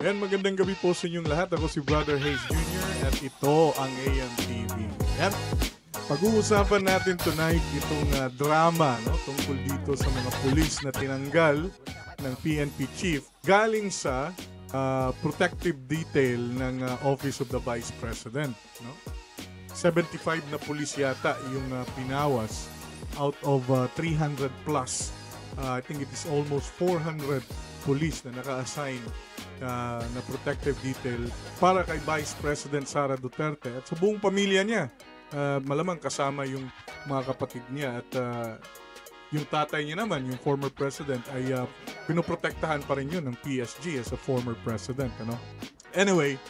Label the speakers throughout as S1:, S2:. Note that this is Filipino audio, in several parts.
S1: Ayan, magandang gabi po sa inyong lahat. Ako si Brother Hayes Jr. at ito ang AMTV. Ayan, pag-uusapan natin tonight itong drama tungkol dito sa mga pulis na tinanggal ng PNP chief galing sa protective detail ng Office of the Vice President. 75 na pulis yata yung pinawas out of 300 plus. I think it is almost 400 police na naka-assign na protective detail para kay Vice President Sara Duterte at sa buong pamilya niya. Malamang kasama yung mga kapatid niya at yung tatay niya naman, yung former president, ay pinoprotektahan pa rin yun ng PSG as a former president. Anyway,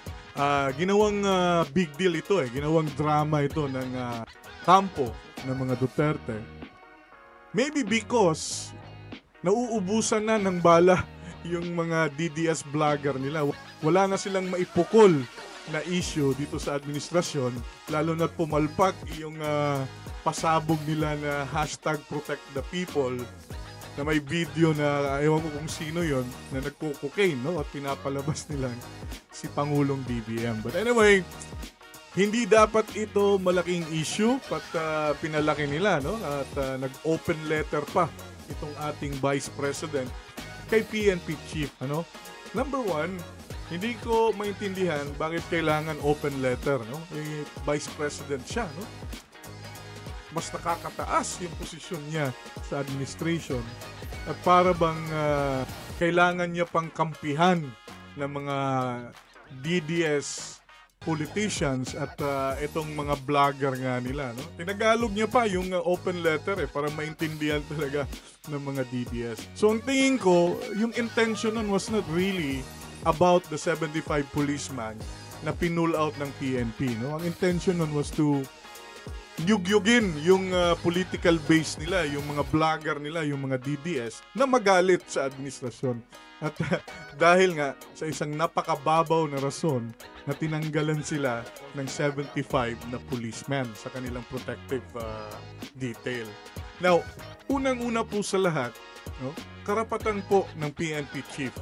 S1: ginawang big deal ito ginawang drama ito ng kampo ng mga Duterte. Maybe because nauubusan na ng bala yung mga DDS vlogger nila. Wala na silang maipukol na issue dito sa administrasyon, lalo na pumalpak yung pasabog nila na #ProtectThePeople na may video na ewan ko kung sino yon na nagko-cocaine at pinapalabas nila si Pangulong BBM. But anyway, hindi dapat ito malaking issue at pinalaki nila at nag-open letter pa itong ating Vice President kay PNP Chief. Number one, hindi ko maintindihan bakit kailangan open letter. Vice President siya. Mas nakakataas yung posisyon niya sa administration. At para bang kailangan niya pang kampihan ng mga DDS politicians at itong mga vlogger nga nila. Tinagalog niya pa yung open letter para maintindihan talaga ng mga DDS. So ang tingin ko, yung intention nun was not really about the 75 policeman na pinull out ng PNP. Ang intention nun was to yugyugin yung political base nila, yung mga vlogger nila, yung mga DDS na magalit sa administrasyon. At dahil nga sa isang napakababaw na rason na tinanggalan sila ng 75 na policemen sa kanilang protective detail. Now, unang-una po sa lahat, karapatan po ng PNP chief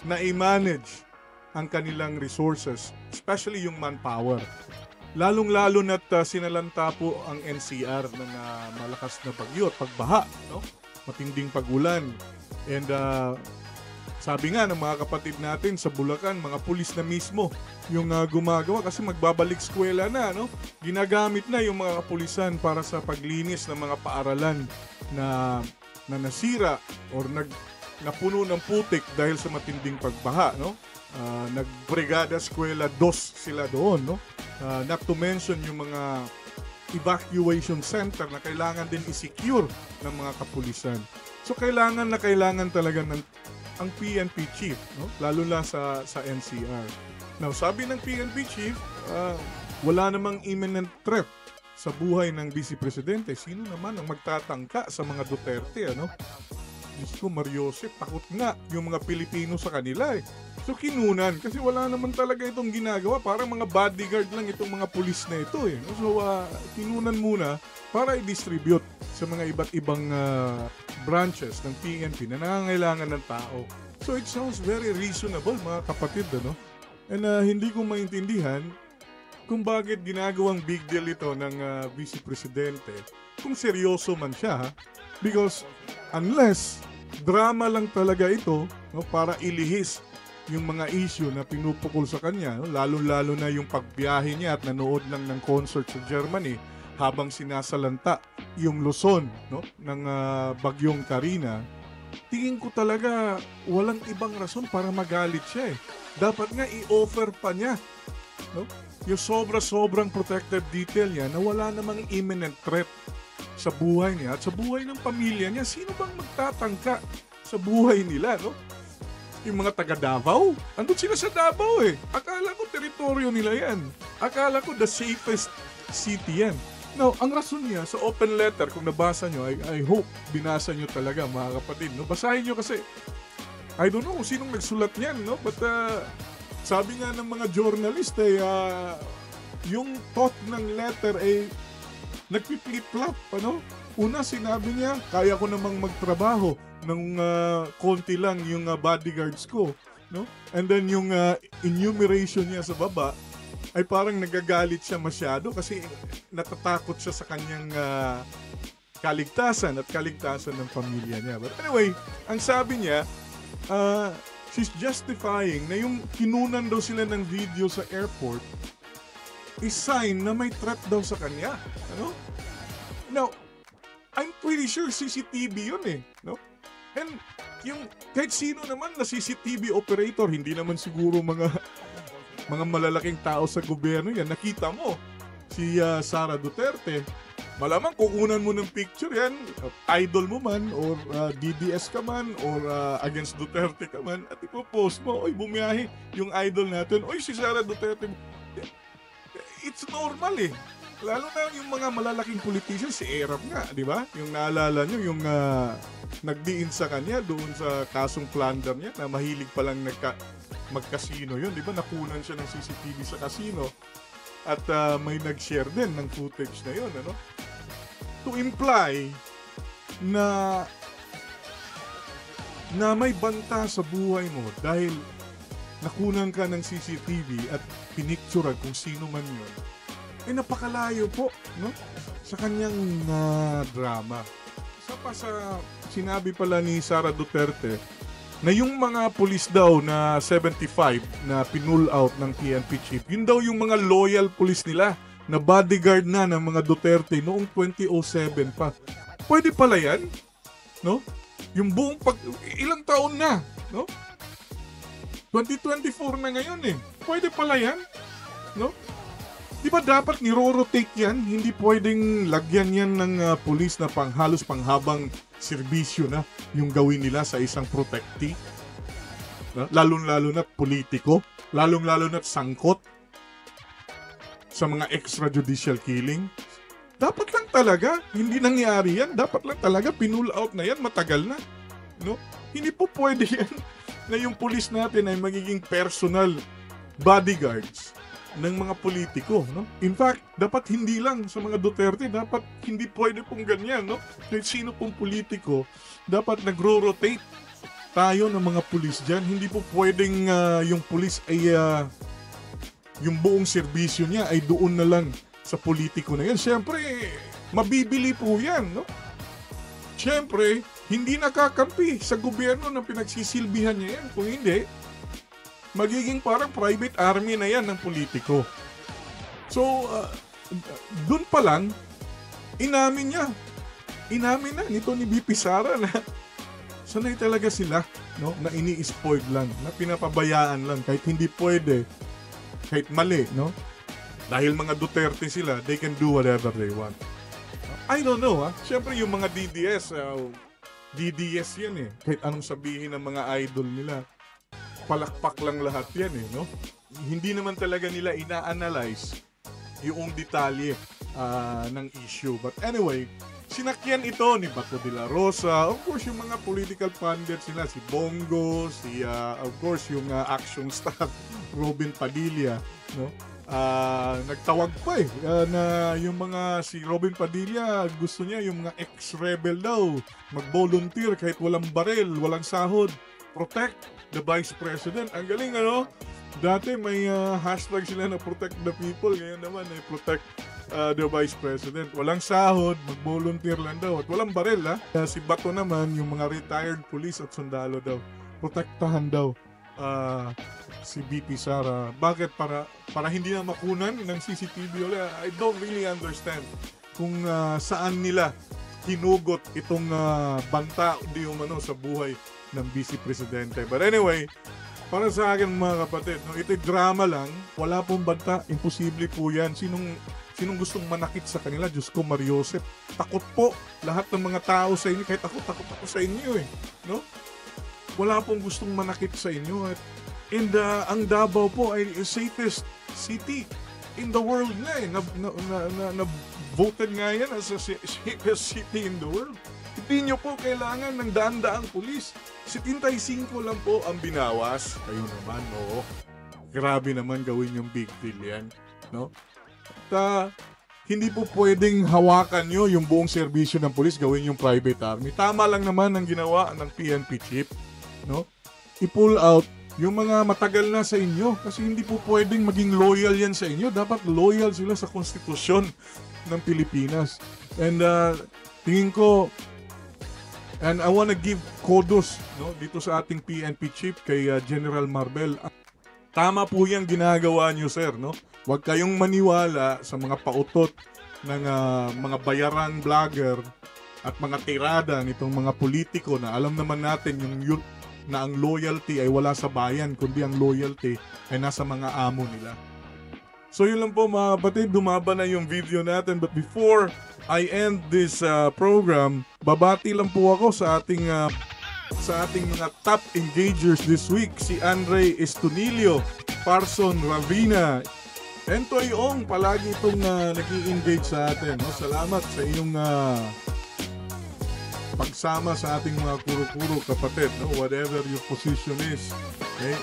S1: na i-manage ang kanilang resources, especially yung manpower. Lalong-lalo na't sinalanta po ang NCR ng malakas na bagyo at pagbaha, matinding pagulan. And sabi nga ng mga kapatid natin sa Bulacan, mga pulis na mismo yung gumagawa kasi magbabalik eskwela na. Ginagamit na yung mga kapulisan para sa paglinis ng mga paaralan na nasira or napuno ng putik dahil sa matinding pagbaha. Nagbrigada eskwela 2 sila doon. Not to mention yung mga evacuation center na kailangan din i-secure ng mga kapulisan. So kailangan talaga ng ang PNP chief, lalo na sa NCR. Now, sabi ng PNP chief, wala namang imminent threat sa buhay ng Vice Presidente. Sino naman ang magtatangka sa mga Duterte, Diyos ko, Mariosep, takot nga yung mga Pilipino sa kanila So kinunan, kasi wala naman talaga itong ginagawa. Parang mga bodyguard lang itong mga pulis na ito So kinunan muna para i-distribute sa mga iba't ibang branches ng PNP na nangangailangan ng tao. So it sounds very reasonable, mga kapatid, And hindi ko maintindihan kung bakit ginagawang big deal ito ng Vice Presidente kung seryoso man siya, Because unless drama lang talaga ito para ilihis yung mga issue na pinupukol sa kanya, lalo-lalo na yung pagbiyahe niya at nanood lang ng concert sa Germany habang sinasalanta yung Luzon ng bagyong Karina. Tingin ko talaga walang ibang rason para magalit siya Dapat nga i-offer pa niya yung sobrang protective detail niya na wala namang imminent threat sa buhay niya at sa buhay ng pamilya niya. Sino bang magtatangka sa buhay nila, Yung mga taga Davao, andun sila sa Davao Akala ko teritoryo nila yan. Akala ko the safest city yan. Now, ang rason niya sa open letter, kung nabasa nyo, I hope binasa nyo talaga, mga kapatid. Basahin nyo kasi, I don't know kung sinong nagsulat niyan, But sabi nga ng mga journalist, yung thought ng letter nagpi-flip-flop, Una, sinabi niya, kaya ko namang magtrabaho ng konti lang yung bodyguards ko. no? And then yung enumeration niya sa baba ay parang nagagalit siya masyado kasi natatakot siya sa kanyang kaligtasan at kaligtasan ng pamilya niya. But anyway, ang sabi niya, she's justifying na yung kinunan daw sila ng video sa airport is sign na may threat daw sa kanya. Ano? Now, I'm pretty sure CCTV yun eh. No? And yung kahit sino naman na CCTV operator, hindi naman siguro mga malalaking tao sa gobyerno yan. Nakita mo, si Sara Duterte, malamang kukunan mo ng picture yan, idol mo man, or DDS ka man, or against Duterte ka man, at ipopost mo, oy, bumiyahe yung idol natin, oy, si Sara Duterte. It's normal eh. Lalo na yung mga malalaking politicians, si Erap nga, di ba? Yung naalala nyo, yung nagdiin sa kanya doon sa kasong plunder niya, na mahilig palang mag-casino yun, di ba? Nakunan siya ng CCTV sa casino. At may nag-share din ng footage na yun, ano? To imply na may banta sa buhay mo dahil nakunan ka ng CCTV at pinicturean kung sino man yun, eh napakalayo po, no? Sa kanyang drama. Isa pa sa sinabi pala ni Sara Duterte na yung mga pulis daw na 75 na pinull out ng PNP chief, yun daw yung mga loyal pulis nila na bodyguard na ng mga Duterte noong 2007 pa. Pwede pala yan, no? Yung buong ilang taon na, no? 2024 na ngayon eh. Pwede pala yan, no? Di ba dapat niro-rotate yan? Hindi pwedeng lagyan yan ng pulis na halos panghabang serbisyo na yung gawin nila sa isang protectee. No? Lalong-lalo na't politiko. Lalong-lalo na't sangkot sa mga extrajudicial killing. Dapat lang talaga, hindi nangyari yan. Dapat lang talaga, pinull out na yan, matagal na. No? Hindi po pwede yan na yung pulis natin ay magiging personal bodyguards ng mga politiko, no? In fact, dapat hindi lang sa mga Duterte, dapat hindi pwede pong ganyan, no? Kahit sino pong politiko, dapat nagro-rotate tayo ng mga pulis dyan. Hindi po pwedeng yung pulis ay yung buong serbisyo niya ay doon na lang sa politiko na yan. Siyempre, mabibili po yan, no? Siyempre, hindi nakakampi sa gobyerno na pinagsisilbihan niya yan. Kung hindi, magiging parang private army na yan ng politiko. So, dun pa lang, inamin na nito ni BP Sara na sanay talaga sila, no, na ini-spoiled lang, na pinapabayaan lang kahit hindi pwede, kahit mali, no? Dahil mga Duterte sila, they can do whatever they want. I don't know, Siyempre yung mga DDS yan eh. Kahit anong sabihin ng mga idol nila, palakpak lang lahat yan eh, no? Hindi naman talaga nila ina-analyze yung detalye ng issue. But anyway, sinakyan ito ni Bato de la Rosa, of course yung mga political pundits nila, si Bongo, of course yung action star Robin Padilla, no? Nagtawag pa na yung mga si Robin Padilla, gusto niya yung mga ex-rebel daw mag-volunteer kahit walang baril, walang sahod, protect the Vice President. Ang galing, ano? Dati may hashtag sila na protect the people, ngayon naman ay protect the Vice President. Walang sahod, mag-volunteer lang daw at walang baril, Si Bato naman, yung mga retired police at sundalo daw, protektahan daw si BP Sara. Bakit? Para hindi na makunan ng CCTV. I don't really understand kung saan nila hinugot itong banta di umano sa buhay ng Vice Presidente. But anyway, para sa akin mga kapatid, no, ito'y drama lang, wala pong banta, imposible po yan. Sinong gustong manakit sa kanila? Diyos ko, Mariosep. Takot po lahat ng mga tao sa inyo, kahit takot ako sa inyo eh. No? Wala pong gustong manakit sa inyo. And ang Davao po ay safest city in the world na eh. Na-voted nga yan as a safest city in the world. Hindi nyo po kailangan ng daan-daang pulis. 75 lang po ang binawas. Kayo naman, no? Grabe naman gawin yung big deal yan, no? At hindi po pwedeng hawakan nyo yung buong serbisyo ng pulis, gawin yung private army. Tama lang naman ang ginawa ng PNP chief, no? I-pull out yung mga matagal na sa inyo. Kasi hindi po pwedeng maging loyal yan sa inyo. Dapat loyal sila sa konstitusyon ng Pilipinas. And tingin ko, and I wanna give kudos, no, dito sa ating PNP chief kay General Marbel. Tama po yung ginagawa niyo, sir, no? Huwag kayong maniwala sa mga pautot ng mga bayarang vlogger at mga tirada nitong mga politiko na alam naman natin yung na ang loyalty ay wala sa bayan, kundi ang loyalty ay nasa mga amo nila. So yun lang po mga kapatid, dumaba na yung video natin. But before I end this program, babati lang po ako sa ating mga top engagers this week. Si Andre Estunilio, Parson Ravina, Entoy Ong, palagi itong nag-i-engage sa atin. No? Salamat sa iyong pagsama sa ating mga kuro-kuro kapatid, no? Whatever your position is. Okay?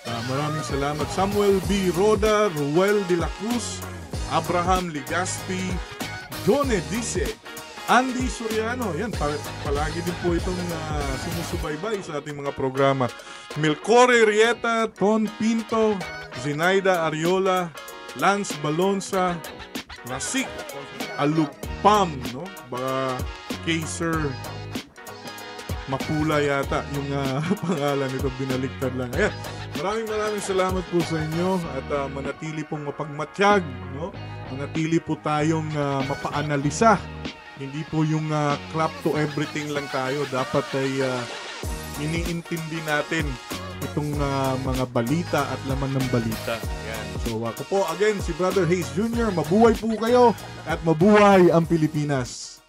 S1: Maraming salamat. Samuel B. Roda, Ruel de la Cruz, Abraham Ligaspi, Jone Dice, Andy Soriano. Yan, palagi din po itong sumusubaybay sa ating mga programa. Milcore Rieta, Ton Pinto, Zinaida Ariola, Lance Balonsa, Rasik Alupam, no? Baka Kaiser Mapula yata yung pangalan nito, binaliktad lang. Ayan, maraming salamat po sa inyo at manatili pong mapagmatsyag, no? Manatili po tayong mapaanalisa. Hindi po yung clap to everything lang tayo. Dapat ay iniintindi natin itong mga balita at laman ng balita. Ayan. So ako po again si Brother Hayes Jr. Mabuhay po kayo at mabuhay ang Pilipinas.